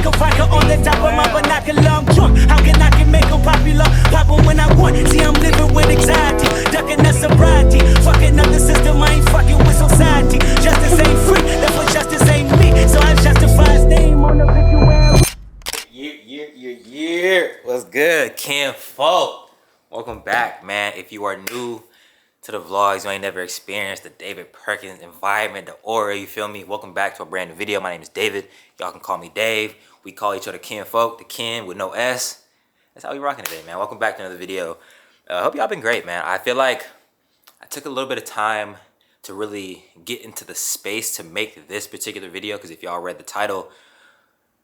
a vodka on the top of my binocular. I'm drunk. How can I make them popular? Pop 'em when I want. See, I'm living with anxiety, ducking that sobriety, fucking up the system. I ain't fucking with society. Justice ain't free. That's what justice ain't me. So I justify his name on the obituary. What's good, Kim Folk? Welcome back, man. If you are new to the vlogs, you ain't never experienced the David Perkins environment, the aura, you feel me? Welcome back to a brand new video. My name is David. Y'all can call me Dave. We call each other Kim Folk, the Kin with no S. That's how we rocking today, man. Welcome back to another video. Hope y'all been great, man. I feel like I took a little bit of time to really get into the space to make this particular video, because if y'all read the title,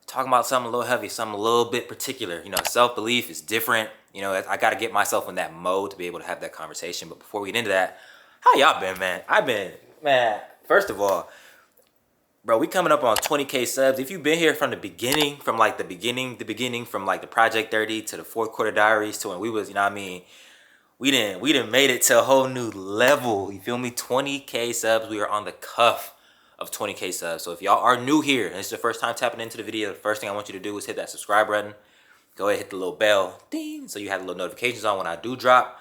talking about something a little heavy, something a little bit particular. You know, self-belief is different. You know, I got to get myself in that mode to be able to have that conversation. But before we get into that, how y'all been, man? I've been, man, first of all, bro, we coming up on 20K subs. If you've been here from the beginning, from like the beginning, from like the Project 30 to the fourth quarter diaries to when we was, you know what I mean? We done made it to a whole new level. You feel me? 20K subs. We are on the cuff of 20K subs. So if y'all are new here and it's the first time tapping into the video, the first thing I want you to do is hit that subscribe button. Go ahead, hit the little bell, ding, so you have the little notifications on when I do drop,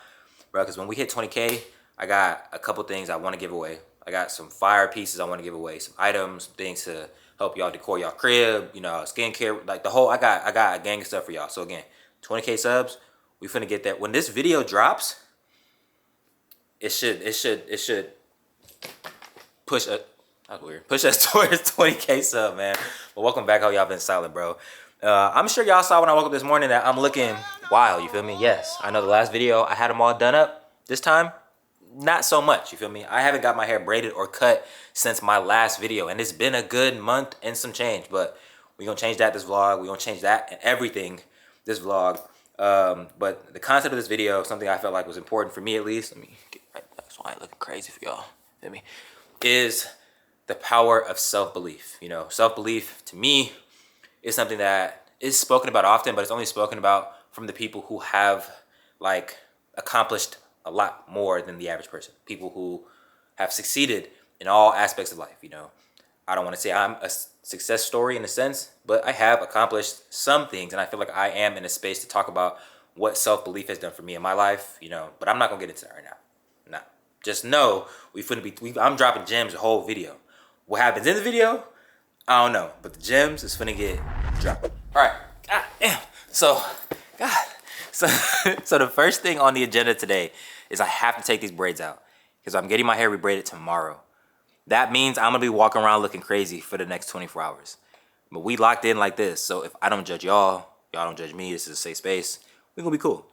bro. Because when we hit 20K, I got a couple things I want to give away. I got some fire pieces I want to give away, some items, some things to help y'all decor y'all crib, you know, skincare, like the whole. I got a gang of stuff for y'all. So again, 20K subs, we finna get that. When this video drops, it should push a. That's weird. Push us towards 20K sub, man. But welcome back. How y'all been silent, bro? I'm sure y'all saw when I woke up this morning that I'm looking wild, you feel me? Yes, I know the last video I had them all done up. This time, not so much, you feel me? I haven't got my hair braided or cut since my last video, and it's been a good month and some change, but we're gonna change that this vlog. We're gonna change that and everything this vlog. But the concept of this video, something I felt like was important for me at least, let me get right back so I ain't looking crazy for y'all, feel me? Is the power of self-belief. You know, self-belief to me is something that is spoken about often, but it's only spoken about from the people who have like accomplished a lot more than the average person. People who have succeeded in all aspects of life. You know, I don't want to say I'm a success story in a sense, but I have accomplished some things, and I feel like I am in a space to talk about what self-belief has done for me in my life. You know, but I'm not gonna get into that right now. Nah, just know I'm dropping gems the whole video. What happens in the video, I don't know, but the gems is finna get dropped. All right, God damn. So the first thing on the agenda today is I have to take these braids out because I'm getting my hair rebraided tomorrow. That means I'm gonna be walking around looking crazy for the next 24 hours. But we locked in like this, so if I don't judge y'all don't judge me, this is a safe space, we're gonna be cool.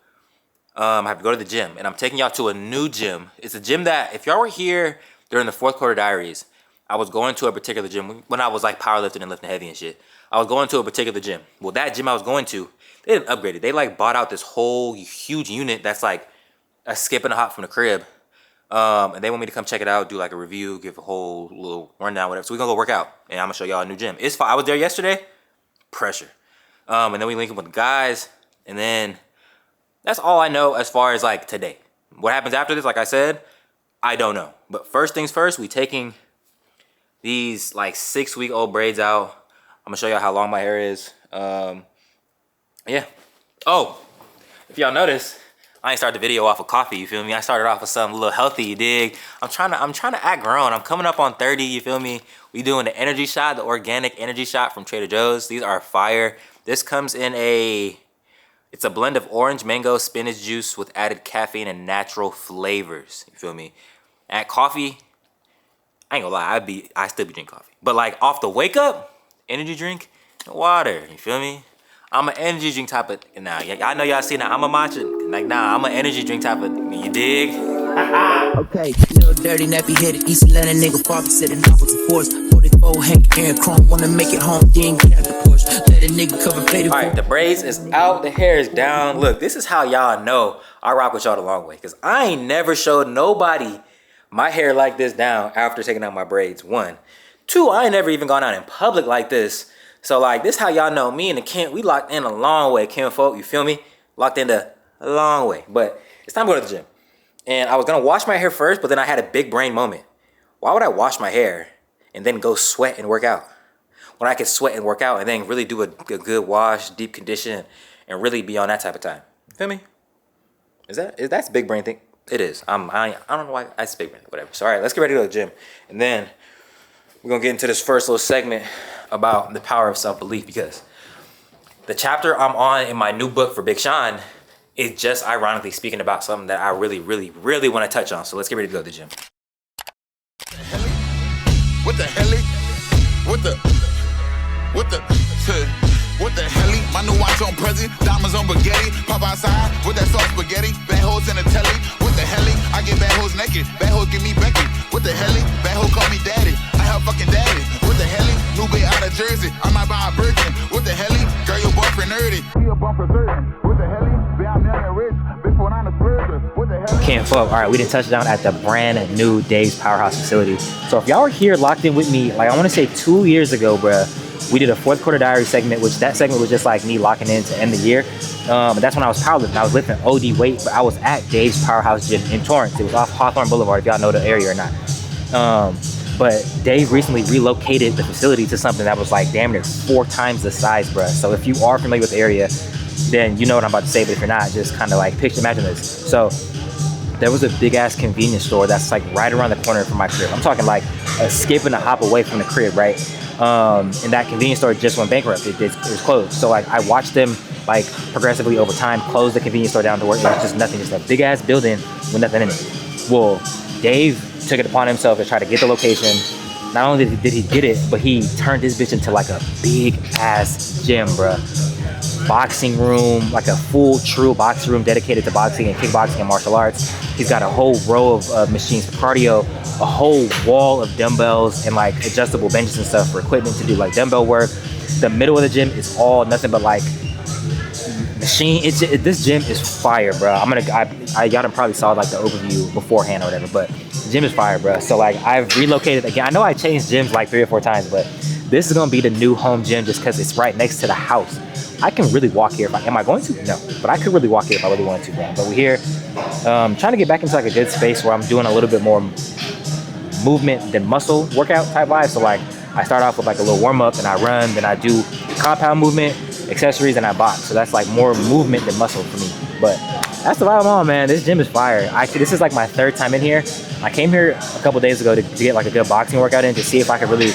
I have to go to the gym, and I'm taking y'all to a new gym. It's a gym that, if y'all were here during the fourth quarter diaries, I was going to a particular gym when I was like powerlifting and lifting heavy and shit. I was going to a particular gym. Well, that gym I was going to, they didn't upgrade it. They like bought out this whole huge unit that's like a skip and a hop from the crib. And they want me to come check it out, do like a review, give a whole little rundown, whatever. So we're gonna go work out, and I'm gonna show y'all a new gym. It's fine. I was there yesterday. Pressure. And then we link up with the guys, and then that's all I know as far as like today. What happens after this, like I said, I don't know. But first things first, we taking these like 6-week-old braids out. I'm gonna show y'all how long my hair is. Yeah. Oh, if y'all notice, I ain't start the video off of coffee, you feel me? I started off with something a little healthy, you dig? I'm trying to act grown. I'm coming up on 30, you feel me? We doing the energy shot, the organic energy shot from Trader Joe's. These are fire. This comes in it's a blend of orange, mango, spinach juice with added caffeine and natural flavors, you feel me? Add coffee, I ain't gonna lie, I still be drinking coffee. But like off the wake up, energy drink, water, you feel me? I'm an energy drink type of, nah, I know y'all see that, I'm a matcha, like nah, I'm an energy drink type of, you dig? Okay, little dirty, nappy headed, East Atlanta nigga, probably sitting off with the force. 44, Hank, Aaron, Chrome, wanna make it home, then get out the Porsche. Let a nigga cover faded. All right, the braids is out, the hair is down. Look, this is how y'all know I rock with y'all the long way, because I ain't never showed nobody my hair like this down after taking out my braids, 1. 2, I ain't never even gone out in public like this. So like, this how y'all know me and the Kent, we locked in a long way, Kent folk, you feel me? Locked in a long way. But it's time to go to the gym. And I was gonna wash my hair first, but then I had a big brain moment. Why would I wash my hair and then go sweat and work out? when I can sweat and work out and then really do a good wash, deep condition, and really be on that type of time. You feel me? That's big brain thing? It is. I don't know why. That's big brain, whatever. So, all right, let's get ready to go to the gym. And then we're going to get into this first little segment about the power of self-belief, because the chapter I'm on in my new book for Big Sean is just ironically speaking about something that I really, really, really want to touch on. So let's get ready to go to the gym. What the hell? What the hell? My new watch on Prezi, diamonds on spaghetti. Pop outside with that sauce spaghetti. Bad hoes in the telly. What the hell? I get bad hoes naked. Bad hoes give me Becky. What the hell? Bad hoe call me daddy. I have fucking daddy. What the hell? New bay out of Jersey. I might buy a Birkin. What the hell? Girl, your boyfriend nerdy. He a bumper certain. What the hell? I'm young and rich. Before I'm a spurger. What the hell? Can't fuck. All right, we didn't touch down at the brand new Dave's Powerhouse facility. So if y'all were here locked in with me, like I want to say 2 years ago, bruh, we did a fourth quarter diary segment, which that segment was just like me locking in to end the year. And that's when I was powerlifting. I was lifting OD weight, but I was at Dave's Powerhouse Gym in Torrance. It was off Hawthorne Boulevard, if y'all know the area or not. But Dave recently relocated the facility to something that was like damn near 4 times the size, bruh. So if you are familiar with the area, then you know what I'm about to say, but if you're not, just kind of like imagine this. So there was a big ass convenience store that's like right around the corner from my crib. I'm talking like a skip and a hop away from the crib, right? And that convenience store just went bankrupt. It was closed. So like I watched them like progressively over time close the convenience store down to where it was just nothing, just a big ass building with nothing in it. Well, Dave took it upon himself to try to get the location. Not only did he get it, but he turned his bitch into like a big ass gym, bruh. Boxing room, like a full true boxing room dedicated to boxing and kickboxing and martial arts. He's got a whole row of machines for cardio, a whole wall of dumbbells and like adjustable benches and stuff for equipment to do like dumbbell work. The middle of the gym is all nothing but like machine. This gym is fire, bro. Y'all done probably saw like the overview beforehand or whatever, but the gym is fire, bro. So like I've relocated again. I know I changed gyms like 3 or 4 times, but this is gonna be the new home gym just because it's right next to the house. I can really walk here. Am I going to? No, but I could really walk here if I really wanted to, bro. But we're here trying to get back into like a good space where I'm doing a little bit more movement than muscle workout type vibe. So like I start off with like a little warm up and I run, then I do compound movement, accessories, and I box. So that's like more movement than muscle for me. But that's the vibe I'm on, man. This gym is fire. Actually, this is like my 3rd time in here. I came here a couple days ago to get like a good boxing workout in to see if I could really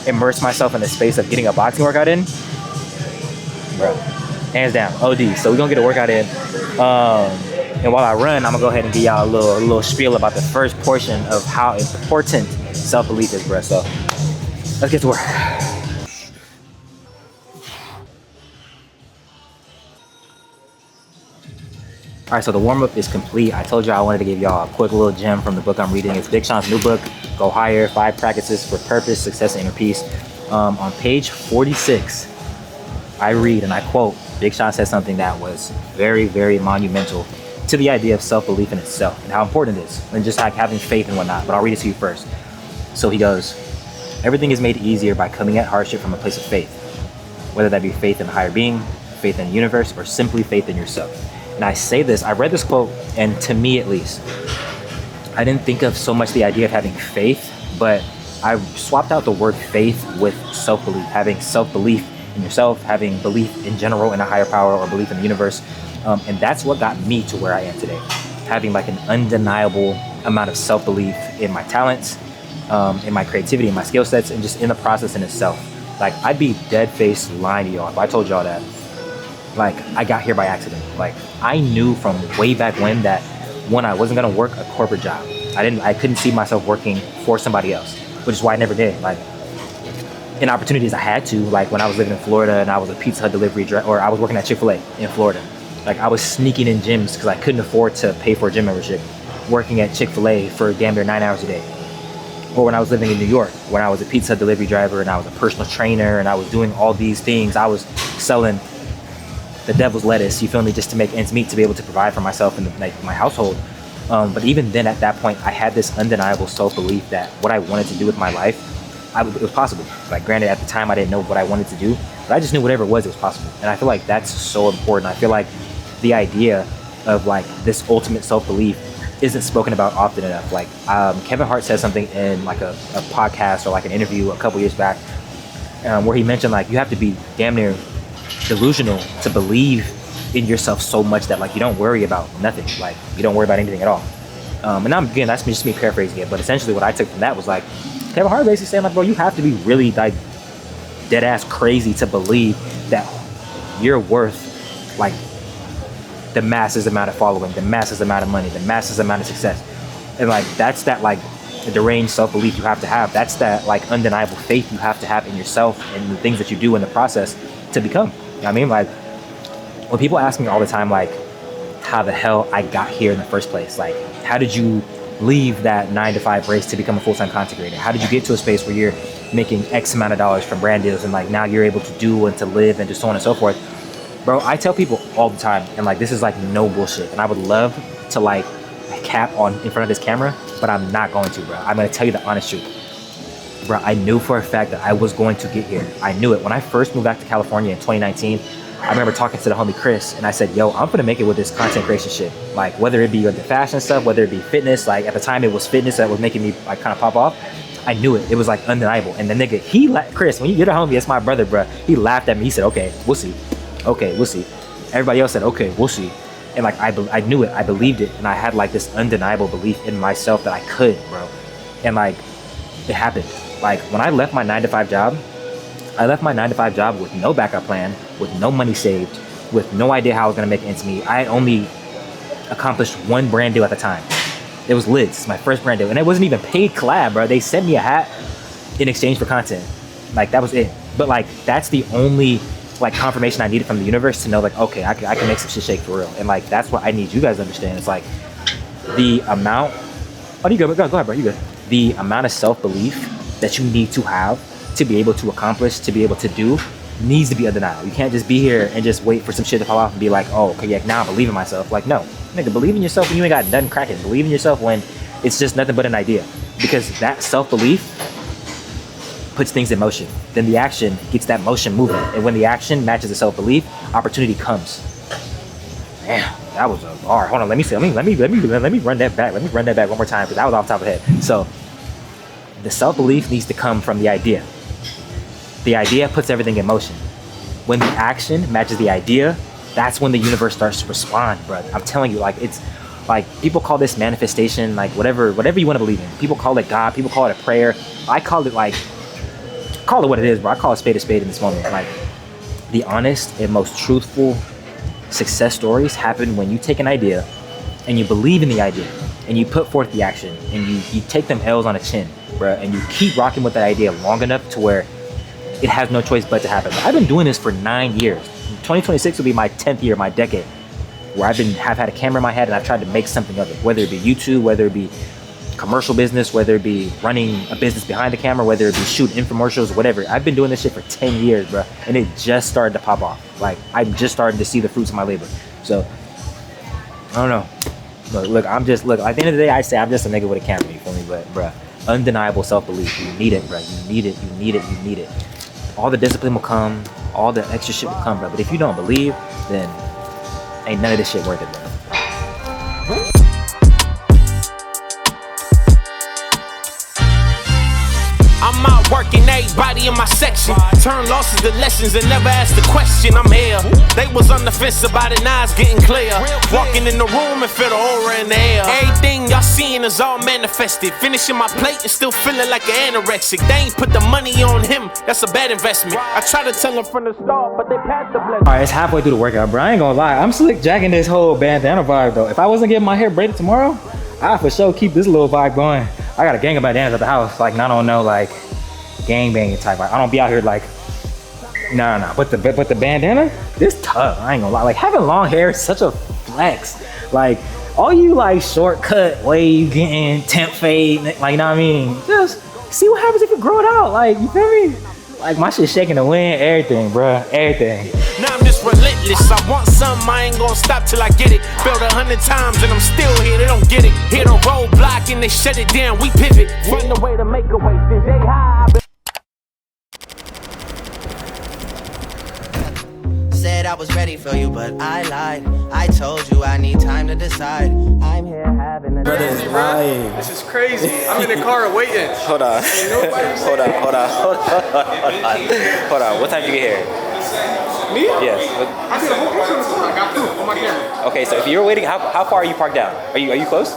immerse myself in the space of getting a boxing workout in. Bro, hands down, OD. So we're gonna get a workout in. And while I run, I'm gonna go ahead and give y'all a little spiel about the first portion of how important self-belief is, bro. So let's get to work. All right, so the warm-up is complete. I told y'all I wanted to give y'all a quick little gem from the book I'm reading. It's Big Sean's new book, Go Higher, 5 Practices for Purpose, Success, and Inner Peace. On page 46, I read, and I quote, Big Sean said something that was very, very monumental to the idea of self-belief in itself and how important it is, and just like having faith and whatnot. But I'll read it to you first. So he goes, everything is made easier by coming at hardship from a place of faith, whether that be faith in a higher being, faith in the universe, or simply faith in yourself. And I say this, I read this quote, and to me at least, I didn't think of so much the idea of having faith, but I swapped out the word faith with self-belief, having self-belief in yourself, having belief in general in a higher power or belief in the universe. And that's what got me to where I am today. Having like an undeniable amount of self-belief in my talents, in my creativity, in my skill sets, and just in the process in itself. Like I'd be dead-faced lying to y'all if I told y'all that like I got here by accident. Like I knew from way back when that one, I wasn't gonna work a corporate job. I couldn't see myself working for somebody else, which is why I never did. Like in opportunities I had to, like when I was living in Florida and I was a Pizza Hut delivery driver, or I was working at Chick-fil-A in Florida. Like I was sneaking in gyms because I couldn't afford to pay for a gym membership, working at Chick-fil-A for damn near 9 hours a day. Or when I was living in New York, when I was a Pizza Hut delivery driver and I was a personal trainer and I was doing all these things, I was selling the devil's lettuce, you feel me, just to make ends meet to be able to provide for myself and my household. But even then, at that point, I had this undeniable self-belief that what I wanted to do with my life, it was possible. Like granted, at the time, I didn't know what I wanted to do, but I just knew whatever it was possible. And I feel like that's so important. I feel like the idea of like this ultimate self-belief isn't spoken about often enough. Like Kevin Hart said something in like a podcast or like an interview a couple years back where he mentioned like you have to be damn near delusional to believe in yourself so much that like you don't worry about nothing, like you don't worry about anything at all. And I'm, again, that's just me paraphrasing it, but essentially what I took from that was like Kevin Hart basically saying like, bro, you have to be really like dead ass crazy to believe that you're worth like the massive amount of following, the massive amount of money, the massive amount of success. And like that's that like deranged self-belief you have to have. That's that like undeniable faith you have to have in yourself and the things that you do in the process to become. You know what I mean? Like when people ask me all the time like how the hell I got here in the first place, like how did you leave that 9-to-5 race to become a full-time content creator? How did you get to a space where you're making X amount of dollars from brand deals and like now you're able to do and to live and just so on and so forth? Bro, I tell people all the time, and like this is like no bullshit, and I would love to like cap on in front of this camera, but I'm not going to, bro. I'm gonna tell you the honest truth. Bro, I knew for a fact that I was going to get here. I knew it. When I first moved back to California in 2019, I remember talking to the homie Chris, and I said, yo, I'm gonna make it with this content creation shit. Like whether it be the fashion stuff, whether it be fitness, like at the time it was fitness that was making me like kind of pop off. I knew it. It was like undeniable. And the nigga, Chris, when you're the homie, it's my brother, bro. He laughed at me. He said, okay, we'll see. Okay, we'll see. Everybody else said, okay, we'll see. And like, I knew it, I believed it. And I had like this undeniable belief in myself that I could, bro. And like, it happened. Like when I left my 9-to-5 job, I left my 9-to-5 job with no backup plan, with no money saved, with no idea how I was gonna make ends meet. I had only accomplished one brand deal at the time. It was Lids, it's my first brand deal. And it wasn't even paid collab, bro. They sent me a hat in exchange for content. Like that was it. But like, that's the only like confirmation I needed from the universe to know like, okay, I can make some shit shake for real. And like, that's what I need you guys to understand. It's like the amount, oh, you good, go ahead, bro, you good. The amount of self-belief that you need to have to be able to accomplish, to be able to do, needs to be undeniable. You can't just be here and just wait for some shit to fall off and be like, oh, okay, yeah, now I believe in myself. Like, no, nigga, believe in yourself when you ain't got nothing cracking. Believe in yourself when it's just nothing but an idea. Because that self-belief puts things in motion. Then the action gets that motion moving. And when the action matches the self-belief, opportunity comes. Damn, that was a bar. Hold on, let me run that back. Let me run that back one more time because that was off the top of the head. So the self-belief needs to come from the idea. The idea puts everything in motion. When the action matches the idea, that's when the universe starts to respond, bro. I'm telling you, like, it's like people call this manifestation, like whatever you want to believe in. People call it God, people call it a prayer. I call it like, call it what it is, bro. I call it a spade in this moment. Like the honest and most truthful success stories happen when you take an idea and you believe in the idea and you put forth the action and you take them L's on the chin, bro, and you keep rocking with that idea long enough to where it has no choice but to happen. I've been doing this for 9 years. 2026 will be my 10th year, my decade, where have had a camera in my head and I've tried to make something of it, whether it be YouTube, whether it be commercial business, whether it be running a business behind the camera, whether it be shooting infomercials, whatever. I've been doing this shit for 10 years, bro, and it just started to pop off. Like, I'm just starting to see the fruits of my labor. So, I don't know. Look, at the end of the day, I say I'm just a nigga with a camera, you feel me? But, bro, undeniable self-belief. You need it, bro. You need it. All the discipline will come, all the extra shit will come, bro. But if you don't believe, then ain't none of this shit worth it, bro. I'm out working everybody in my section. Turn losses to lessons and never ask the question. I'm here. They was on the fence about it, now it's getting clear. Walking in the room and feel the aura in the air. Everything y'all seeing is all manifested. Finishing my plate and still feeling like an anorexic. They ain't put the money on him, that's a bad investment. I try to tell them from the start, but they passed the blessing. Alright, it's halfway through the workout, bro. I ain't gonna lie. I'm slick jacking this whole bandana vibe, though. If I wasn't getting my hair braided tomorrow, I for sure keep this little vibe going. I got a gang of bandanas at the house, like, I don't know, like, gang banging type. Like, I don't be out here like, nah. But the bandana, this tough. I ain't gonna lie. Like, having long hair is such a flex. Like, all you like shortcut wave getting temp fade, like, you know what I mean? Just see what happens if you grow it out. Like, you feel me? Like, my shit shaking the wind, everything, bro, everything. Now I'm just relentless. I want something, I ain't gonna stop till I get it. Built 100 times and I'm still here, they don't get it. Hit a roadblock and they shut it down, we pivot. Find a way to make a way, since they high. Said I was ready for you, but I lied. I told you I need time to decide. I'm here having a Brother is lying. This is crazy. I'm in the car waiting. Hold on. Hold on. What time did you get here? Me? Yes. I did a whole picture on the phone. I got proof on my camera. Okay, so if you were waiting, how far are you parked down? Are you close?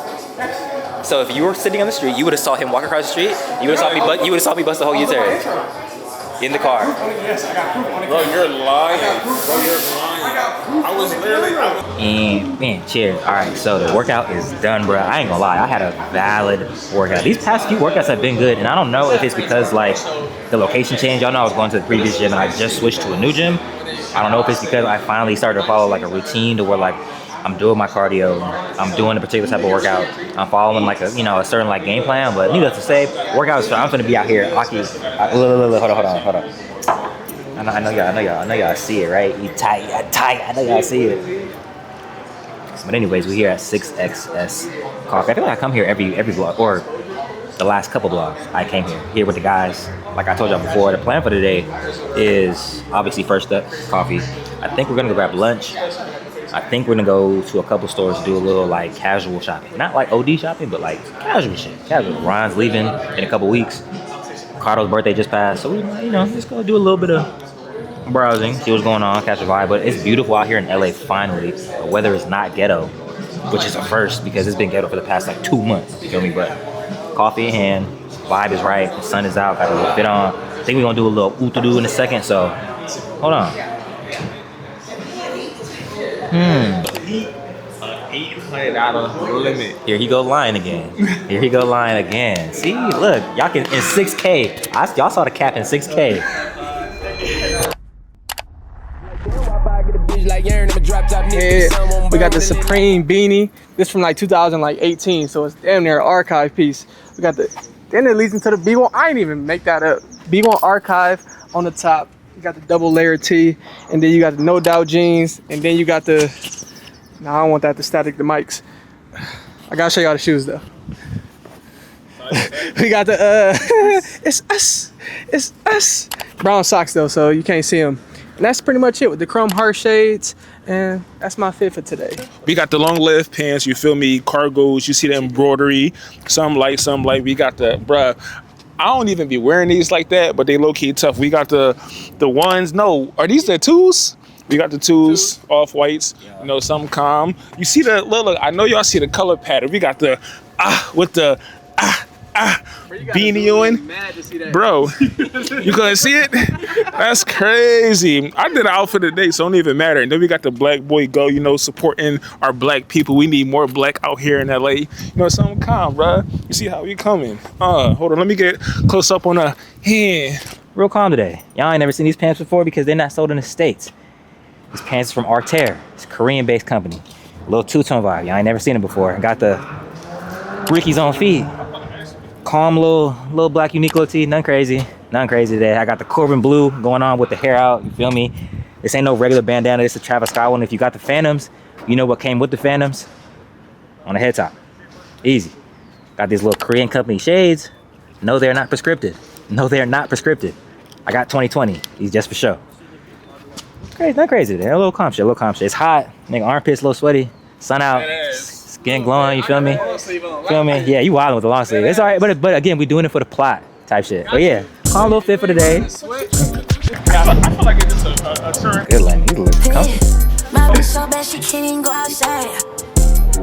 So if you were sitting on the street, you would have saw him walk across the street. You would have saw me. You would have saw me bust the whole U-turn in the car. Yes, I got proof on the Bro, camera. you're lying. Bro, you're lying. I was literally. And man, cheers. All right, so the workout is done, bro. I ain't gonna lie, I had a valid workout. These past few workouts have been good, and I don't know if it's because like the location changed. Y'all know I was going to the previous gym, and I just switched to a new gym. I don't know if it's because I finally started to follow like a routine to where like I'm doing my cardio, I'm doing a particular type of workout, I'm following like a a certain like game plan. But needless to say, workouts. I'm gonna be out here. Hold on. I know y'all see it, right? You tight. I know y'all see it. But anyways, we're here at 6XS Coffee. I feel like I come here every vlog, or the last couple vlogs. I came here with the guys. Like I told y'all before, the plan for today is obviously first up coffee. I think we're gonna go grab lunch. I think we're gonna go to a couple stores to do a little like casual shopping. Not like OD shopping, but like casual shit. Casual. Ron's leaving in a couple weeks. Cardo's birthday just passed, so we just go do a little bit of browsing, see what's going on, catch a vibe. But it's beautiful out here in LA finally. The weather is not ghetto, which is a first because it's been ghetto for the past like 2 months, you feel me? But coffee in hand, vibe is right, the sun is out, got a little fit on. I think we're gonna do a little ooh-to-do in a second, so hold on. 800 limit. Here he go lying again. See, look, y'all can in 6K. Y'all saw the cap in 6K. Yeah, we got the Supreme beanie. This from like 2018, so it's damn near an archive piece. We got then it leads into the B1. I ain't even make that up. B1 archive on the top. You got the double layer tee, and then you got the No Doubt jeans, and then you got the. No, I don't want that to static the mics. I gotta show y'all the shoes though. We got the it's us brown socks though, so you can't see them. And that's pretty much it with the chrome heart shades, and that's my fit for today. We got the long lived pants, you feel me? Cargos, you see the embroidery, some light. We got the, bruh, I don't even be wearing these like that, but they low key tough. We got the ones, no, are these the twos? We got the twos, off whites, some calm. You see the, look, I know y'all see the color pattern. We got the, with the, beanie on. Bro, you couldn't see it? That's crazy. I did an outfit today, so it don't even matter. And then we got the Black Boy Go, supporting our black people. We need more black out here in LA. Something calm, bro. You see how we coming? Hold on, let me get close up on a hand. Real calm today. Y'all ain't never seen these pants before because they're not sold in the States. These pants are from Arter. It's a Korean-based company. A little two-tone vibe. Y'all ain't never seen them before. Got the Ricky's on feet. Calm little black Uniqlo tee. Nothing crazy today. I got the Corbin blue going on with the hair out. You feel me? This ain't no regular bandana. This is a Travis Scott one. If you got the Phantoms, you know what came with the Phantoms? On the head top. Easy. Got these little Korean company shades. No, they're not prescriptive. I got 2020. These just for show. Crazy, not crazy today. A little calm shit. It's hot. Nigga, armpits a little sweaty. Sun out. Skin glowing. You feel me? Yeah, you wildin' with the long sleeve. It's all right, but again, we doing it for the plot type shit. But yeah, calm little fit for the day. I feel like it's just a turn. Good, Lenny. You look comfortable. My bitch so bad she can't even go outside.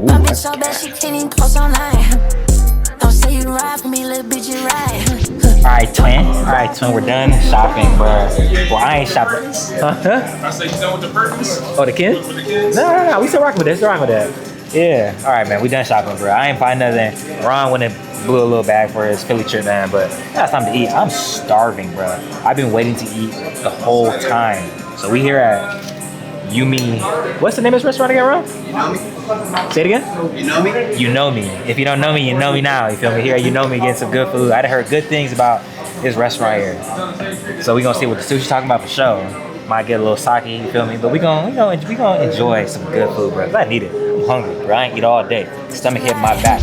My bitch so bad she can't even post online. Don't say you ride for me, little bitch, you ride. Alright, twin, we're done shopping, bro. Well, I ain't shopping. I say you done with the purpose? Oh, the kids? No, we still rocking with this. Yeah. Alright, man, we done shopping, bro. I ain't find nothing. Ron went and blew a little bag for his Philly trip, man, but now it's time to eat. I'm starving, bro. I've been waiting to eat the whole time. So we here at Yumi. What's the name of this restaurant again, Ron? You know me. Say it again? You know me? You know me. If you don't know me, you know me now. You feel me? Here, you know me getting some good food. I heard good things about this restaurant here. So we gonna see what the sushi talking about for sure. Might get a little sake, you feel me? But we gonna enjoy some good food, bro. I need it. I'm hungry, bro. I ain't eat all day. Stomach hit my back.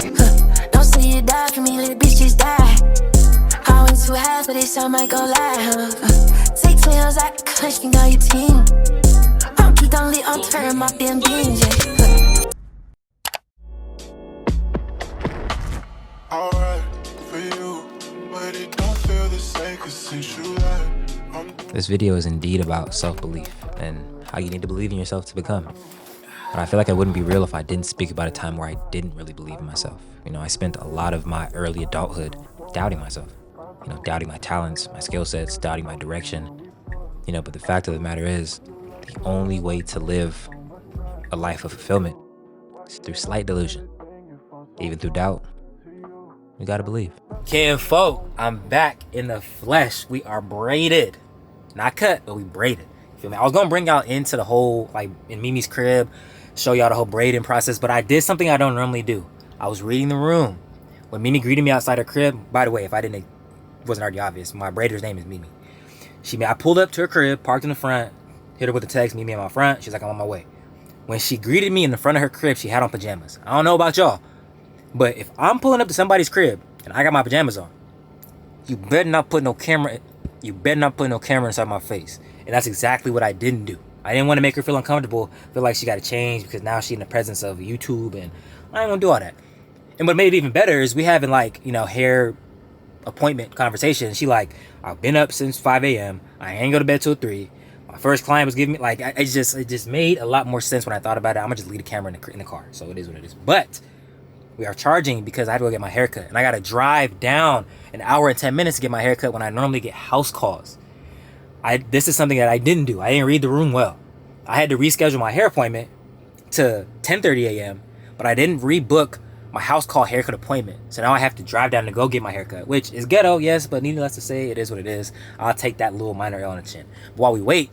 Don't say you die for me, little bitch, just die. I went too high, but this time I might go lie. Take 2 years, I can on your team. Finally on turn, my damn beans, yeah. Alright, for you, but it don't feel the same, 'cause since you left, This video is indeed about self-belief and how you need to believe in yourself to become. But I feel like I wouldn't be real if I didn't speak about a time where I didn't really believe in myself. You know, I spent a lot of my early adulthood doubting myself. You know, doubting my talents, my skill sets, doubting my direction. You know, but the fact of the matter is, the only way to live a life of fulfillment is through slight delusion. Even through doubt, we gotta believe. Kinfolk, I'm back in the flesh. We are braided. Not cut, but we braided. You feel me? I was gonna bring y'all into the whole, like, in Mimi's crib, show y'all the whole braiding process, but I did something I don't normally do. I was reading the room. When Mimi greeted me outside her crib, by the way, if I didn't, it wasn't already obvious, my braider's name is Mimi. I pulled up to her crib, parked in the front, hit her with a text, meet me in my front. She's like, I'm on my way. When she greeted me in the front of her crib, she had on pajamas. I don't know about y'all, but if I'm pulling up to somebody's crib and I got my pajamas on, you better not put no camera inside my face. And that's exactly what I didn't do. I didn't want to make her feel uncomfortable, feel like she got to change because now she's in the presence of YouTube, and I didn't want to do all that. And what made it even better is we having, like, you know, hair appointment conversation. She like, I've been up since 5 a.m. I ain't go to bed till 3. My first client was giving me, like, it just made a lot more sense when I thought about it. I'm gonna just leave the camera in the car, so it is what it is. But we are charging because I had to go get my hair cut, and I gotta drive down an hour and 10 minutes to get my hair cut when I normally get house calls. This is something that I didn't do. I didn't read the room well. I had to reschedule my hair appointment to 10:30 a.m., but I didn't rebook my house call haircut appointment. So now I have to drive down to go get my haircut, which is ghetto, yes, but needless to say, it is what it is. I'll take that little minor L on the chin. But while we wait,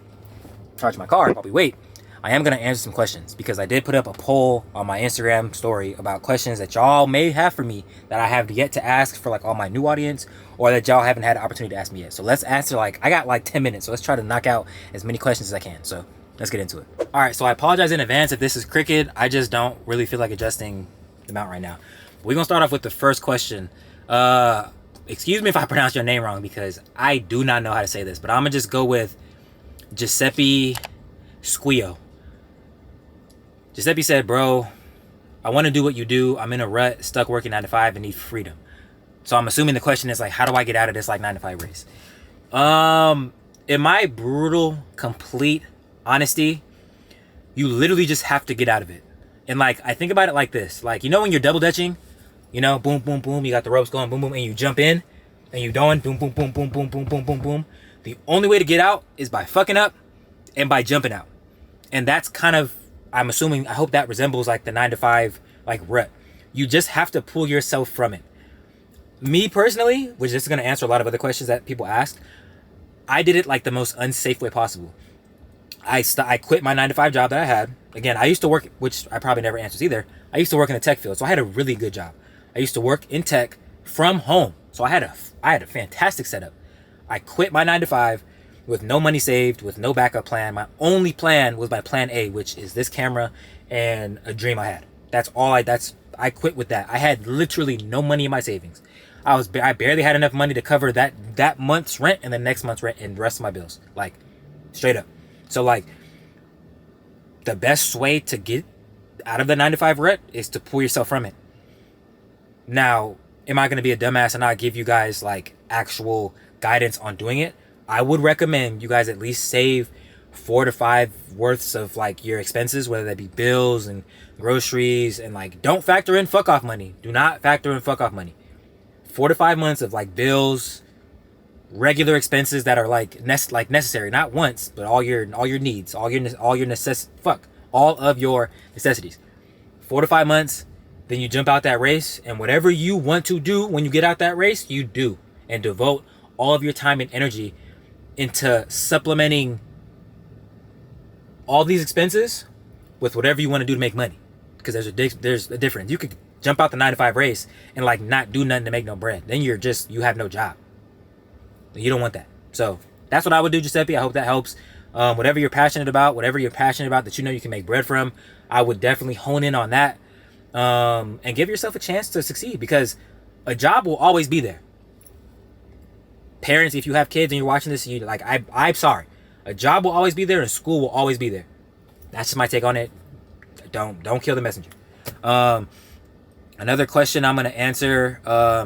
charge my car, while we wait, I am going to answer some questions because I did put up a poll on my Instagram story about questions that y'all may have for me that I have yet to ask for, like, all my new audience, or that y'all haven't had the opportunity to ask me yet. So let's answer, like, I got like 10 minutes, so let's try to knock out as many questions as I can. So let's get into it. All right, so I apologize in advance if this is crooked. I just don't really feel like adjusting the mount right now. We're going to start off with the first question. Excuse me if I pronounce your name wrong because I do not know how to say this, but I'm going to just go with Giuseppe Squio. Giuseppe said, bro, I want to do what you do. I'm in a rut, stuck working 9 to 5 and need freedom. So I'm assuming the question is, like, how do I get out of this, like, 9 to 5 race? In my brutal, complete honesty, you literally just have to get out of it. And, like, I think about it like this. Like, you know when you're double dutching, you know, boom, boom, boom, you got the ropes going, boom, boom, and you jump in, and you doing boom, boom, boom, boom, boom, boom, boom, boom, boom. The only way to get out is by fucking up and by jumping out. And that's kind of, I'm assuming, I hope that resembles, like, the 9 to 5, like, rut. You just have to pull yourself from it. Me personally, which is going to answer a lot of other questions that people ask, I did it like the most unsafe way possible. I quit my 9 to 5 job that I had. Again, I used to work, which I probably never answers either. I used to work in the tech field, so I had a really good job. I used to work in tech from home, so I had a fantastic setup. I quit my 9 to 5 with no money saved, with no backup plan. My only plan was my plan A, which is this camera and a dream I had. That's all I quit with that. I had literally no money in my savings. I barely had enough money to cover that month's rent and the next month's rent and the rest of my bills. Like, straight up. So, like, the best way to get out of the 9 to 5 rut is to pull yourself from it. Now, am I going to be a dumbass and not give you guys, like, actual guidance on doing it? I would recommend you guys at least save 4 to 5 worths of, like, your expenses, whether that be bills and groceries, and, like, don't factor in fuck off money. Do not factor in fuck off money. 4 to 5 months of, like, bills, regular expenses that are like necessary, not once, but all your needs, all of your necessities. 4 to 5 months, then you jump out that race, and whatever you want to do when you get out that race, you do, and devote all of your time and energy into supplementing all these expenses with whatever you want to do to make money. Because there's a difference. You could jump out the 9 to 5 race and, like, not do nothing to make no bread. Then you have no job. You don't want that. So that's what I would do, Giuseppe. I hope that helps. Whatever you're passionate about that you know you can make bread from, I would definitely hone in on that, and give yourself a chance to succeed, because a job will always be there. Parents, if you have kids and you're watching this, I'm sorry. A job will always be there and school will always be there. That's just my take on it. Don't kill the messenger. Another question I'm gonna answer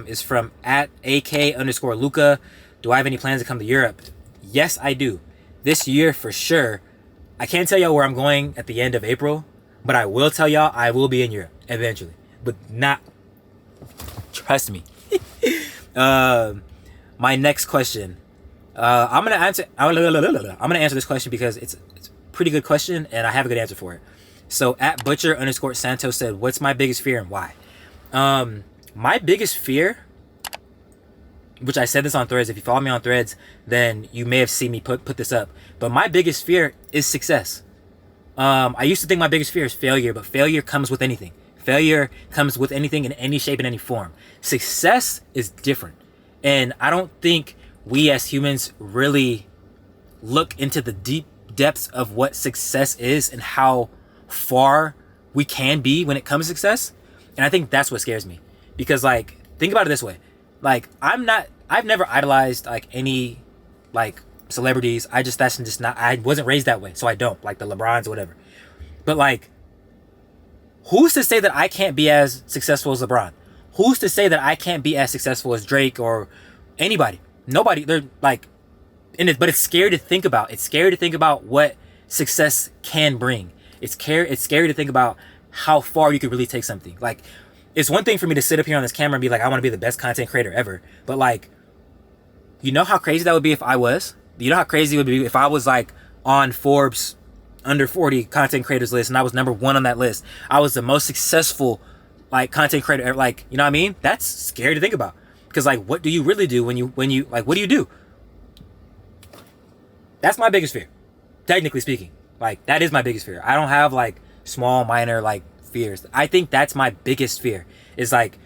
is from @AK_Luca. Do I have any plans to come to Europe? Yes, I do. This year for sure. I can't tell y'all where I'm going at the end of April, but I will tell y'all I will be in Europe eventually. But not, trust me. My next question. I'm gonna answer this question because it's a pretty good question and I have a good answer for it. So @Butcher_Santos said, "What's my biggest fear and why?" My biggest fear, which I said this on Threads. If you follow me on Threads, then you may have seen me put this up. But my biggest fear is success. I used to think my biggest fear is failure, but failure comes with anything. Failure comes with anything in any shape, in any form. Success is different. And I don't think we as humans really look into the deep depths of what success is and how far we can be when it comes to success. And I think that's what scares me. Because like, think about it this way. Like, I've never idolized like any like celebrities. I wasn't raised that way. So I don't, like the LeBrons or whatever. But like, who's to say that I can't be as successful as LeBron? Who's to say that I can't be as successful as Drake or anybody? Nobody. They're like, but it's scary to think about. It's scary to think about what success can bring. It's scary to think about how far you could really take something. Like, it's one thing for me to sit up here on this camera and be like, I want to be the best content creator ever. But like, you know how crazy that would be if I was? You know how crazy it would be if I was like on Forbes under 40 content creators list and I was number 1 on that list. I was the most successful like content creator ever. Like, you know what I mean? That's scary to think about. Because like, what do you really do when you like, what do you do? That's my biggest fear. Technically speaking. Like, that is my biggest fear. I don't have like small, minor like fears. I think that's my biggest fear. Is like,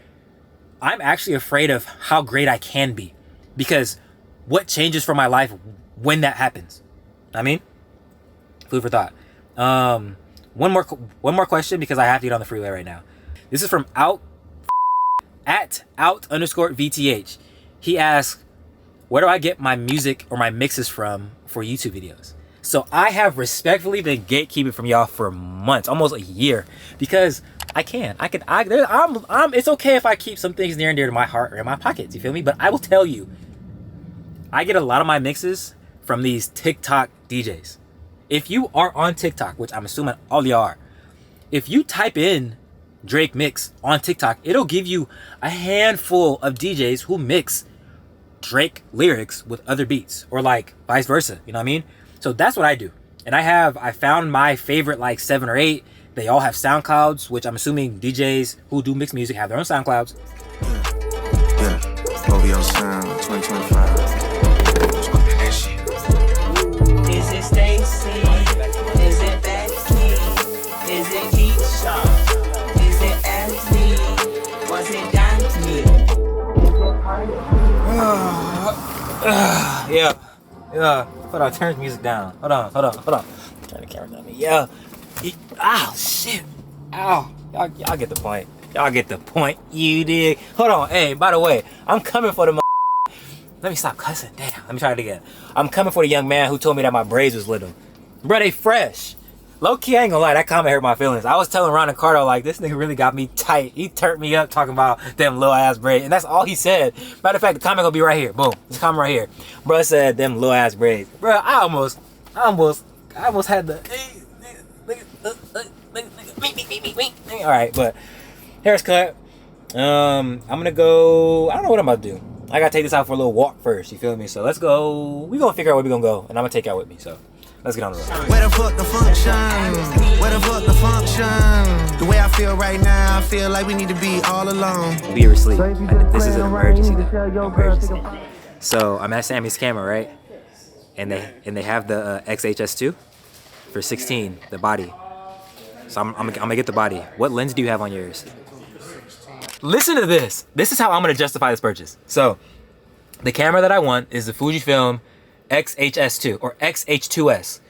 I'm actually afraid of how great I can be. Because what changes for my life when that happens? I mean, food for thought. One more question because I have to get on the freeway right now. This is from @out_VTH. He asks, where do I get my music or my mixes from for YouTube videos? So I have respectfully been gatekeeping from y'all for months, almost a year, because it's okay if I keep some things near and dear to my heart or in my pockets, you feel me? But I will tell you, I get a lot of my mixes from these TikTok DJs. If you are on TikTok, which I'm assuming all y'all are, if you type in Drake mix on TikTok, it'll give you a handful of DJs who mix Drake lyrics with other beats, or like vice versa, you know what I mean? So that's what I do. And I found my favorite like 7 or 8. They all have SoundClouds, which I'm assuming DJs who do mix music have their own SoundClouds. Yeah, OVO Sound 2025. Is it Stacy? Is it Becky? Is it Keisha? Is it Ashley? Was it Daphne? Yeah. Hold on, turn the music down. Hold on. Turn the camera down. Yeah. Ow, shit. Ow. Y'all get the point. Y'all get the point. You dig? Hold on. Hey, by the way, I'm coming for the Let me stop cussing. Damn. Let me try it again. I'm coming for the young man who told me that my braids was little. Bro, they fresh. Low key, I ain't gonna lie, that comment hurt my feelings. I was telling Ron and Cardo, like, this nigga really got me tight. He turned me up talking about them little ass braids. And that's all he said. Matter of fact, the comment gonna be right here. Boom. This comment right here. Bro said them little ass braids. Bro, I almost had the alright, but hair's cut. I'm gonna go. I don't know what I'm about to do. I gotta take this out for a little walk first, you feel me? So let's go. We gonna figure out where we gonna go, and I'm gonna take y'all with me. So let's get on the road. Where the fuck the function? Where the fuck the function? The way I feel right now, I feel like we need to be all alone. We were asleep. This is an emergency. Emergency. So I'm at Sammy's camera, right? And they have the XHS2 for 16, the body. So I'm gonna get the body. What lens do you have on yours? Listen to this. This is how I'm gonna justify this purchase. So the camera that I want is the Fujifilm XHS2 or XH2S.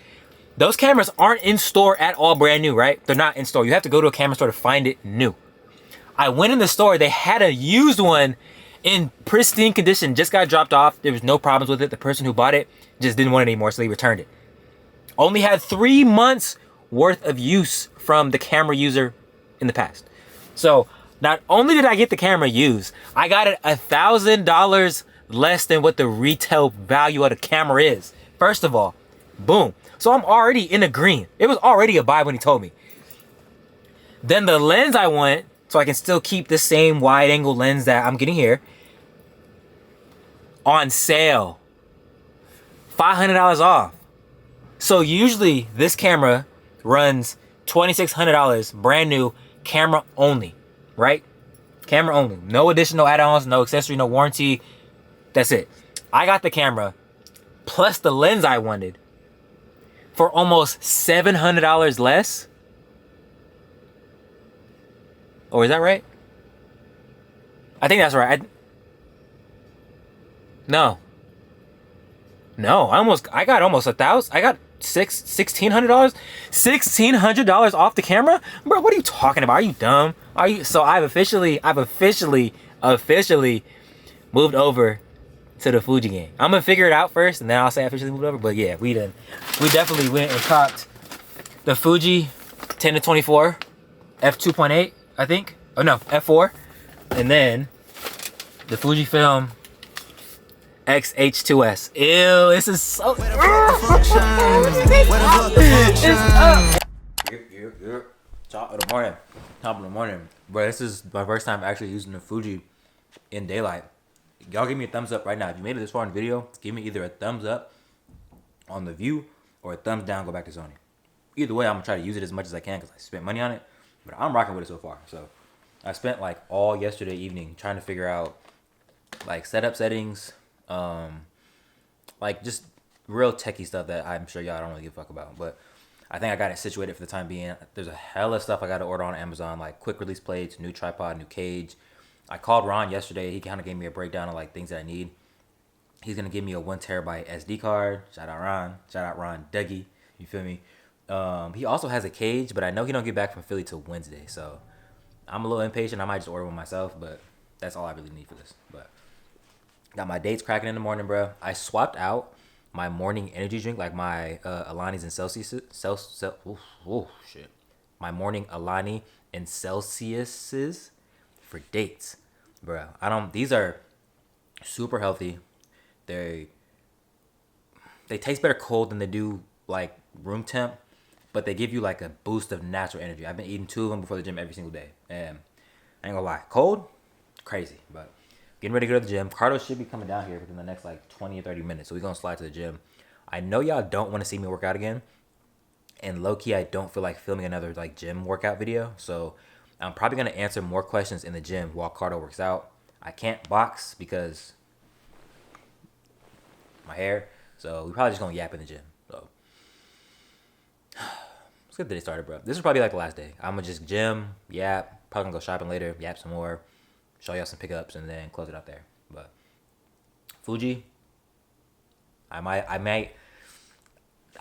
Those cameras aren't in store at all brand new, right? They're not in store. You have to go to a camera store to find it new. I went in the store, they had a used one in pristine condition, just got dropped off. There was no problems with it. The person who bought it just didn't want it anymore, so they returned it. Only had 3 months worth of use from the camera user in the past. So not only did I get the camera used, I got it $1,000 less than what the retail value of the camera is. First of all, boom. So I'm already in the green. It was already a buy when he told me. Then the lens I want, so I can still keep the same wide angle lens that I'm getting here, on sale. $500 off. So usually this camera runs $2,600, brand new, camera only, right? Camera only. No additional add-ons, no accessory, no warranty. That's it. I got the camera plus the lens I wanted for almost $700 less. Or is that right? I think that's right. No, I got almost $1,000. I got $1,600. $1,600 off the camera, bro. What are you talking about? Are you dumb? Are you? So I've officially moved over to the Fuji game. I'm gonna figure it out first, and then I'll say I officially moved over. But yeah, we definitely went and copped the Fuji 10-24 f2.8, I think. Oh no, f4, and then the Fujifilm XH2S. Ew, this is so. Top of the morning, bro. This is my first time actually using the Fuji in daylight. Y'all give me a thumbs up right now. If you made it this far in the video, give me either a thumbs up on the view or a thumbs down, go back to Sony. Either way, I'm gonna try to use it as much as I can because I spent money on it, but I'm rocking with it so far. So I spent like all yesterday evening trying to figure out like setup settings, like just real techie stuff that I'm sure y'all don't really give a fuck about. But I think I got it situated for the time being. There's a hella stuff I got to order on Amazon, like quick release plates, new tripod, new cage. I called Ron yesterday. He kind of gave me a breakdown of like things that I need. He's gonna give me a 1 terabyte SD card. Shout out Ron. Shout out Ron Dougie. You feel me? He also has a cage, but I know he don't get back from Philly till Wednesday. So I'm a little impatient. I might just order one myself, but that's all I really need for this. But got my dates cracking in the morning, bro. I swapped out my morning energy drink, like my Alani's and Celsius. My morning Alani and Celsius's for dates, bro. These are super healthy. They taste better cold than they do like room temp, but they give you like a boost of natural energy. I've been eating 2 of them before the gym every single day, and I ain't gonna lie, cold, crazy. But getting ready to go to the gym. Cardo should be coming down here within the next like 20 or 30 minutes, so we're gonna slide to the gym. I know y'all don't want to see me work out again, and low-key I don't feel like filming another like gym workout video, so I'm probably gonna answer more questions in the gym while Cardo works out. I can't box because my hair, so we're probably just gonna yap in the gym. So let's get the day started, bro. This is probably like the last day. I'm gonna just gym, yap, probably gonna go shopping later, yap some more, show y'all some pickups, and then close it out there. But Fuji, I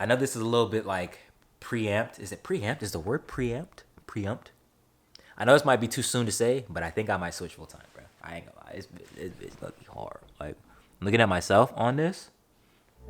know this is a little bit like preempt. Is it preempt? Is the word preempt? Preempt? I know this might be too soon to say, but I think I might switch full time, bro. I ain't gonna lie. It's gonna be hard. Like, looking at myself on this.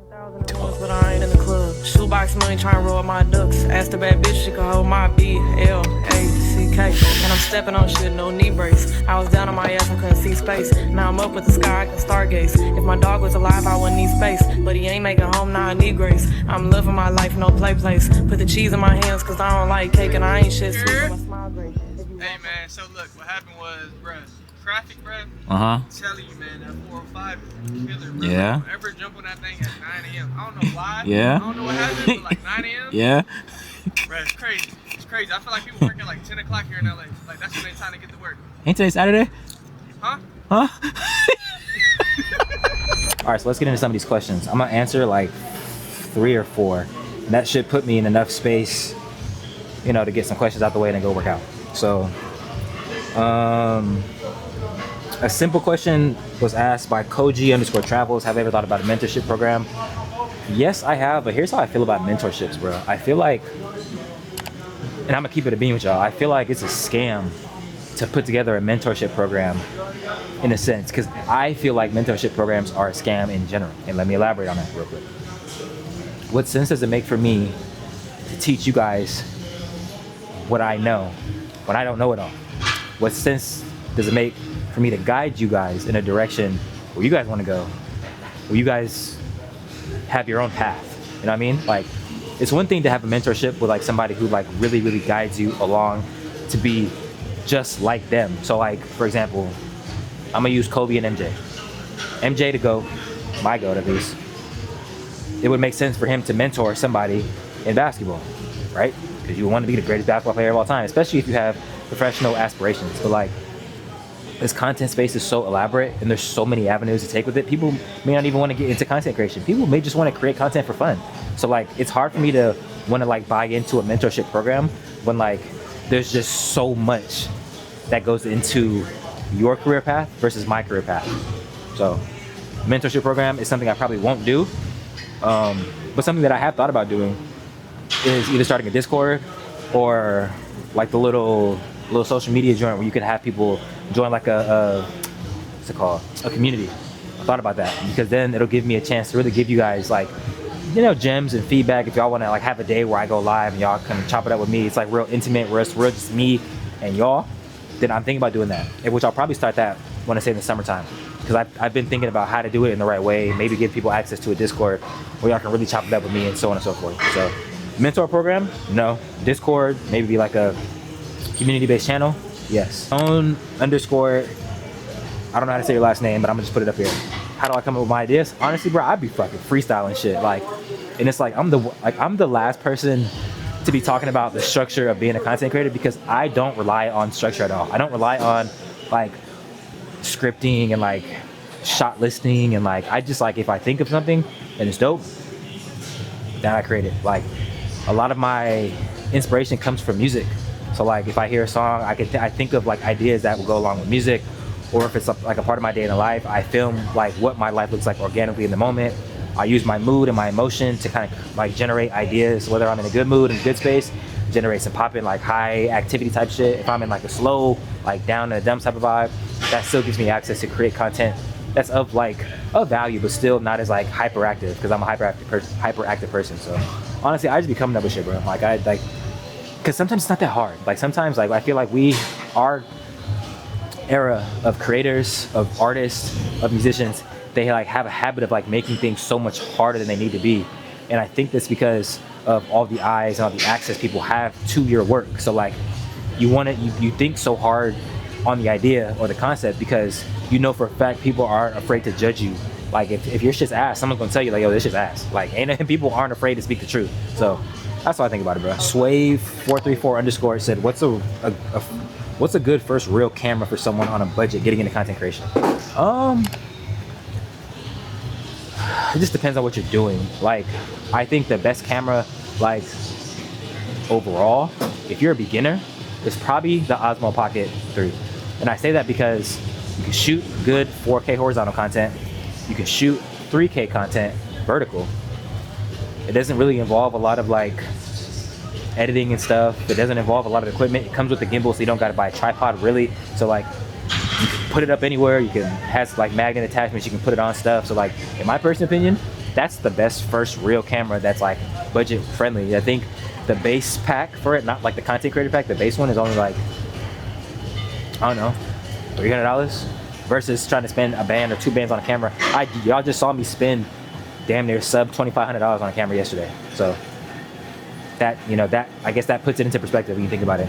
But I ain't in the club. Shoebox money trying to roll my ducks. Asked the bad bitch, she could hold my B-L-A-C-K. And I'm stepping on shit, no knee brace. I was down on my ass, I couldn't see space. Now I'm up with the sky, I can stargaze. If my dog was alive, I wouldn't need space. But he ain't making home, now I need grace. I'm living my life, no play place. Put the cheese in my hands, cause I don't like cake and I ain't shit sweet. My smile great. Hey man, so look, what happened was, bruh, traffic, bruh. I'm telling you, man, that 405 is killer, bro. Yeah. Don't ever jump on that thing at 9 a.m. I don't know why. Yeah. I don't know what happened, but like 9 a.m. Yeah. Bro, it's crazy. It's crazy. I feel like people working like 10 o'clock here in LA. Like that's when they trying to get to work. Ain't today Saturday? Huh? All right, so let's get into some of these questions. I'm gonna answer like 3 or 4. And that should put me in enough space, you know, to get some questions out the way and then go work out. So, a simple question was asked by Koji_travels. Have I ever thought about a mentorship program? Yes, I have, but here's how I feel about mentorships, bro. I feel like, and I'm gonna keep it a beam with y'all, I feel like it's a scam to put together a mentorship program in a sense, because I feel like mentorship programs are a scam in general. And let me elaborate on that real quick. What sense does it make for me to teach you guys what I know when I don't know it all? What sense does it make for me to guide you guys in a direction where you guys want to go, where you guys have your own path? You know what I mean? Like, it's one thing to have a mentorship with like somebody who like really, really guides you along to be just like them. So like, for example, I'm gonna use Kobe and MJ. MJ to go, my GOAT at least. It would make sense for him to mentor somebody in basketball, right? Because you want to be the greatest basketball player of all time, especially if you have professional aspirations. But like, this content space is so elaborate and there's so many avenues to take with it. People may not even want to get into content creation. People may just want to create content for fun. So like, it's hard for me to want to like buy into a mentorship program when like, there's just so much that goes into your career path versus my career path. So mentorship program is something I probably won't do. But something that I have thought about doing is either starting a Discord or like the little social media joint where you could have people join like what's it called? A community. I thought about that because then it'll give me a chance to really give you guys like, you know, gems and feedback. If y'all want to like have a day where I go live and y'all can chop it up with me, it's like real intimate, where it's real just me and y'all, then I'm thinking about doing that, which I'll probably start that when I say in the summertime. Because I've been thinking about how to do it in the right way, maybe give people access to a Discord where y'all can really chop it up with me and so on and so forth. So mentor program, no. Discord, maybe be like a community-based channel, yes. Own _, I don't know how to say your last name, but I'm gonna just put it up here. How do I come up with my ideas? Honestly, bro, I'd be fucking freestyling shit. Like, and it's like I'm the last person to be talking about the structure of being a content creator because I don't rely on structure at all. I don't rely on like scripting and like shot listing and like I just like if I think of something and it's dope, then I create it. Like a lot of my inspiration comes from music. So like if I hear a song, I think of like ideas that will go along with music, or if it's like a part of my day in the life, I film like what my life looks like organically in the moment. I use my mood and my emotion to kind of like generate ideas, whether I'm in a good mood and good space, generate some poppin' like high activity type shit. If I'm in like a slow, like down in a dump type of vibe, that still gives me access to create content that's of value, but still not as like hyperactive because I'm a hyperactive person. So honestly, I just be coming up with shit, bro. Like because sometimes it's not that hard. Like sometimes like I feel like our era of creators, of artists, of musicians, they like have a habit of like making things so much harder than they need to be. And I think that's because of all the eyes and all the access people have to your work. So like you think so hard on the idea or the concept because you know for a fact people aren't afraid to judge you. Like if your shit's ass, someone's gonna tell you like, yo, this shit's ass. Like and people aren't afraid to speak the truth. So that's what I think about it, bro. Swave434_ said, what's a good first real camera for someone on a budget getting into content creation? It just depends on what you're doing. Like, I think the best camera, like, overall, if you're a beginner, is probably the Osmo Pocket 3. And I say that because you can shoot good 4K horizontal content. You can shoot 3K content vertical. It doesn't really involve a lot of, like, editing and stuff. It doesn't involve a lot of equipment. It comes with the gimbal, so you don't got to buy a tripod, really. So, like, you can put it up anywhere. You can have like magnet attachments. You can put it on stuff. So like, in my personal opinion, that's the best first real camera that's like budget friendly. I think the base pack for it, not like the content creator pack, the base one is only like, I don't know, $300 versus trying to spend a band or 2 bands on a camera. Y'all just saw me spend damn near sub $2,500 on a camera yesterday. So that, you know, that I guess that puts it into perspective when you think about it.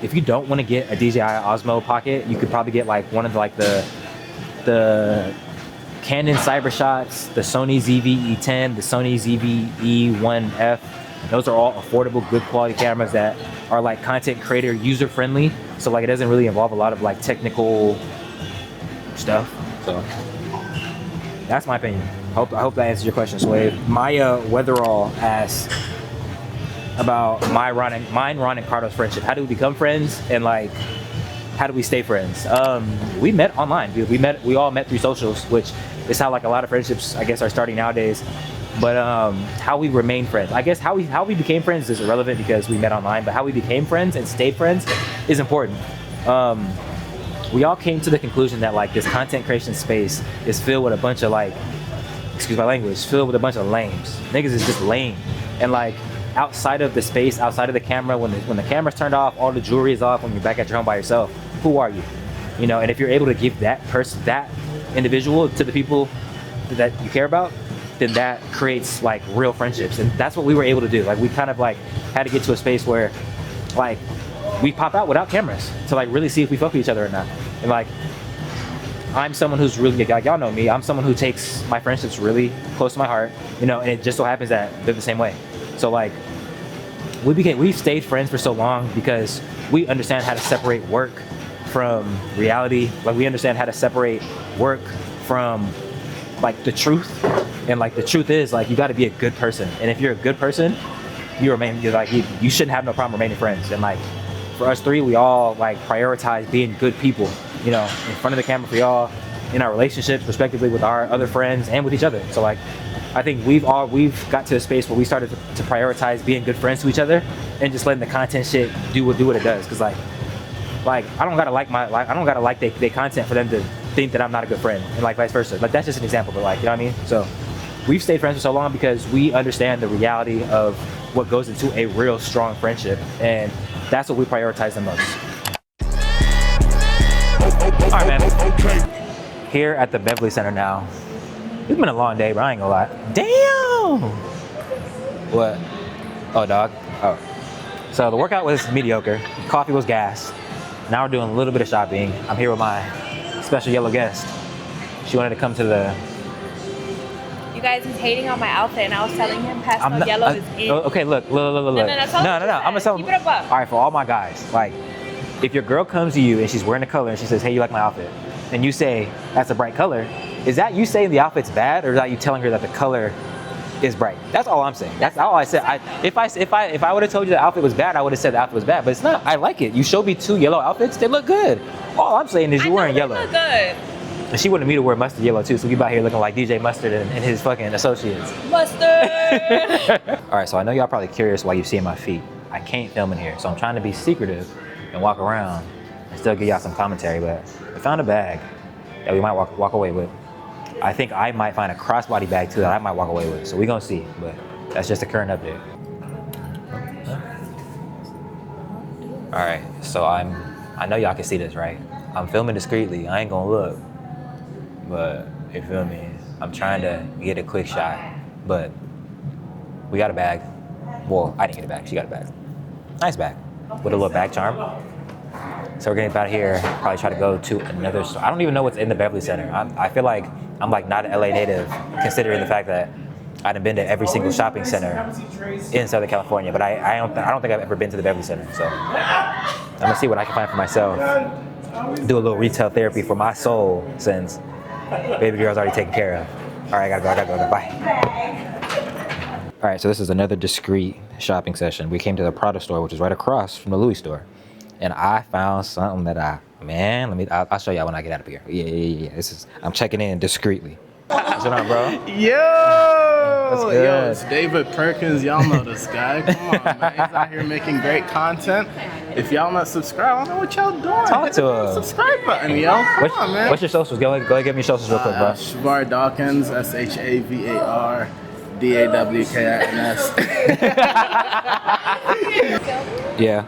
If you don't want to get a DJI Osmo Pocket, you could probably get like one of the Canon Cybershots, the Sony ZV-E10, the Sony ZV-E1F. Those are all affordable, good quality cameras that are like content creator user friendly. So like it doesn't really involve a lot of like technical stuff. So that's my opinion. I hope that answers your question, Swave. Maya Weatherall asks about Ron and Cardo's friendship. How do we become friends, and like how do we stay friends? We met online. We all met through socials, which is how like a lot of friendships I guess are starting nowadays. But how we remain friends, I guess how we became friends is irrelevant because we met online, but how we became friends and stayed friends is important. We all came to the conclusion that like this content creation space is filled with a bunch of like, excuse my language, filled with a bunch of lames. Niggas is just lame. And like outside of the space, outside of the camera, when the camera's turned off, all the jewelry is off, when you're back at your home by yourself, who are you? You know, and if you're able to give that person, that individual to the people that you care about, then that creates like real friendships. And that's what we were able to do. Like we kind of like had to get to a space where like we pop out without cameras to like really see if we fuck with each other or not. And like, I'm someone who's really, like y'all know me, I'm someone who takes my friendships really close to my heart, you know, and it just so happens that they're the same way. So like, we stayed friends for so long because we understand how to separate work from reality. Like we understand how to separate work from like the truth. And like the truth is like, you gotta be a good person. And if you're a good person, you shouldn't have no problem remaining friends. And like, for us three, we all like prioritize being good people, you know, in front of the camera for y'all, in our relationships, respectively, with our other friends and with each other. So like, I think we've got to a space where we started to prioritize being good friends to each other and just letting the content shit do what it does. Cause like I don't gotta like their content for them to think that I'm not a good friend, and like vice versa. Like that's just an example, but like, you know what I mean? So we've stayed friends for so long because we understand the reality of what goes into a real strong friendship, and that's what we prioritize the most. All right, man. Here at the Beverly Center now. It's been a long day, but I ain't gonna lie. Damn! What? Oh, dog. Oh. So the workout was mediocre. Coffee was gas. Now we're doing a little bit of shopping. I'm here with my special yellow guest. She wanted to come to the... You guys, he's hating on my outfit, and I was telling him pastel yellow is in. Okay, look. No. I'm gonna tell him. Keep it above. All right, for all my guys, like, if your girl comes to you and she's wearing a color and she says, "Hey, you like my outfit?" and you say, "That's a bright color," is that you saying the outfit's bad, or is that you telling her that the color is bright? That's all I'm saying. That's all I said. If I would have told you the outfit was bad, I would have said the outfit was bad. But it's not. I like it. You showed me 2 yellow outfits. They look good. All I'm saying is you're wearing yellow. Look good. And she wanted me to wear mustard yellow too, so we out here looking like DJ Mustard and his fucking associates. Mustard! All right, so I know y'all probably curious why you're seeing my feet. I can't film in here, so I'm trying to be secretive and walk around and still give y'all some commentary, but we found a bag that we might walk away with. I think I might find a crossbody bag too that I might walk away with, so we gonna see, but that's just the current update. All right, so I know y'all can see this, right? I'm filming discreetly, I ain't gonna look. But, you feel me? I'm trying to get a quick shot, but we got a bag. Well, I didn't get a bag, she got a bag. Nice bag, with a little bag charm. So we're gonna get out of here, probably try to go to another store. I don't even know what's in the Beverly Center. I feel like I'm like not an LA native, considering the fact that I done been to every single shopping center in Southern California, but I don't think I've ever been to the Beverly Center. So I'm gonna see what I can find for myself. Do a little retail therapy for my soul, since baby girl's already taken care of. All right, I gotta go, bye. All right, so this is another discreet shopping session. We came to the Prada store, which is right across from the Louis store. And I found something that I'll show y'all when I get out of here. Yeah. I'm checking in discreetly. What's going on, bro? Yo, it's David Perkins. Y'all know this guy. Come on, man. He's out here making great content. If y'all not subscribed, I don't know what y'all doing. Talk to him. Subscribe button, yo. Come on, man. What's your socials? Go ahead, give me your socials real quick, bro. Shavar Dawkins, SHAVAR DAWKINS. Yeah.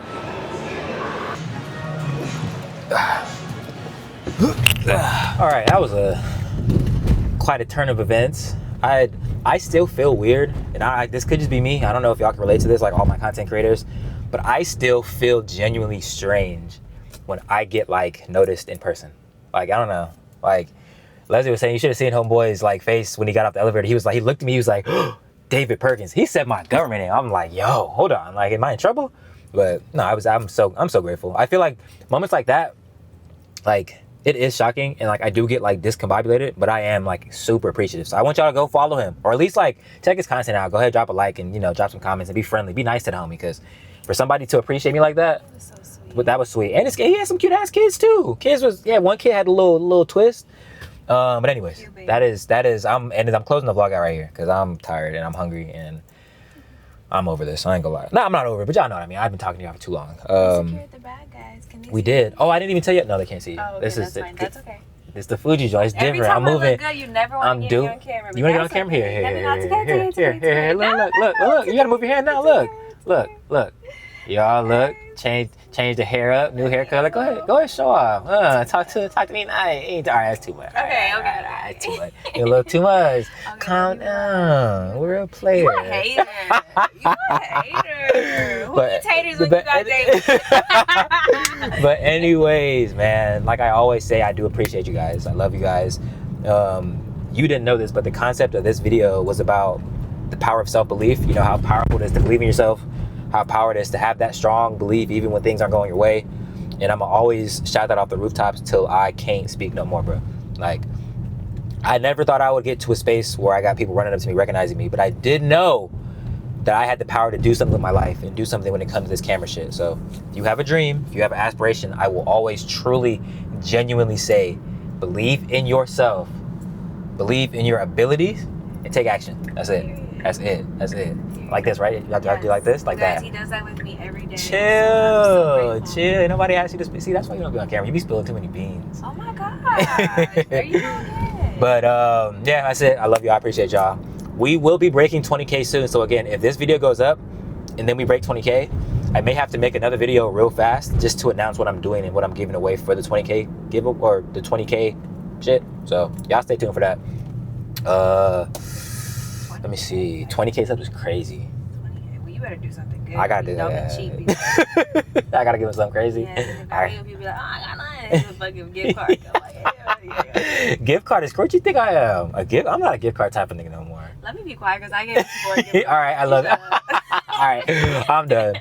All right, that was quite a turn of events. I still feel weird, and this could just be me. I don't know if y'all can relate to this, like all my content creators, but I still feel genuinely strange when I get like noticed in person. Like, I don't know. Like Leslie was saying, you should have seen Homeboy's like face when he got off the elevator. He looked at me, he was like, oh, David Perkins. He said my government name. I'm like, yo, hold on. Like, am I in trouble? But no, I'm so grateful. I feel like moments like that, like, it is shocking, and like I do get like discombobulated, but I am like super appreciative. So I want y'all to go follow him, or at least like check his content out. Go ahead, drop a like, and drop some comments and be friendly, be nice to the homie. Because for somebody to appreciate me like that, That was so sweet. but that was sweet. And he has some cute ass kids too. One kid had a little twist. But anyways, that is I'm closing the vlog out right here because I'm tired and I'm hungry and I'm over this. I ain't gonna lie. No, I'm not over it, but y'all know what I mean. I've been talking to y'all for too long. Secured the bag, guys. Can they We see did. me? Oh, I didn't even tell you. No, they can't see you. Oh, okay, that's fine. That's okay. It's the Fuji joint. It's Every different. time I'm moving. I look good, you never want to get me on camera. You want to get on camera? Here. Look. You gotta move your hand now. Look. Y'all look. Change the hair up. New hair color. Go ahead. Show off. Talk to me. All right, that's too much. Okay. That's too much. You a little too much. Calm down. We're a player. You a hater. Who needs haters when you got dating? But anyways, man, like I always say, I do appreciate you guys. I love you guys. You didn't know this, but the concept of this video was about the power of self-belief. You know how powerful it is to believe in yourself, how powerful it is to have that strong belief even when things aren't going your way. And I'm always shout that off the rooftops till I can't speak no more, bro. Like, I never thought I would get to a space where I got people running up to me, recognizing me, but I did know that I had the power to do something with my life and do something when it comes to this camera shit. So if you have a dream, if you have an aspiration, I will always truly, genuinely say, believe in yourself, believe in your abilities, and take action. That's it. Like this, right? You have to do like this, like that. He does that with me every day. Chill. Ain't nobody asked you to speak. See, that's why you don't be on camera. You be spilling too many beans. Oh my gosh. There you go again. But yeah, that's it. I love you. I appreciate y'all. We will be breaking 20K soon. So again, if this video goes up and then we break 20K, I may have to make another video real fast just to announce what I'm doing and what I'm giving away for the 20K give or the 20K shit. So y'all stay tuned for that. Let me see. 20K subs is crazy. 20K. Well, you better do something good. I gotta do that. I gotta give him something crazy. Yeah, if I people be like, oh, I got nothing. It's a fucking gift card. I'm like, yeah. Gift card is what you think I am? I'm not a gift card type of nigga no more. Let me be quiet because I get a gift card. All right, I love it. All right, I'm done.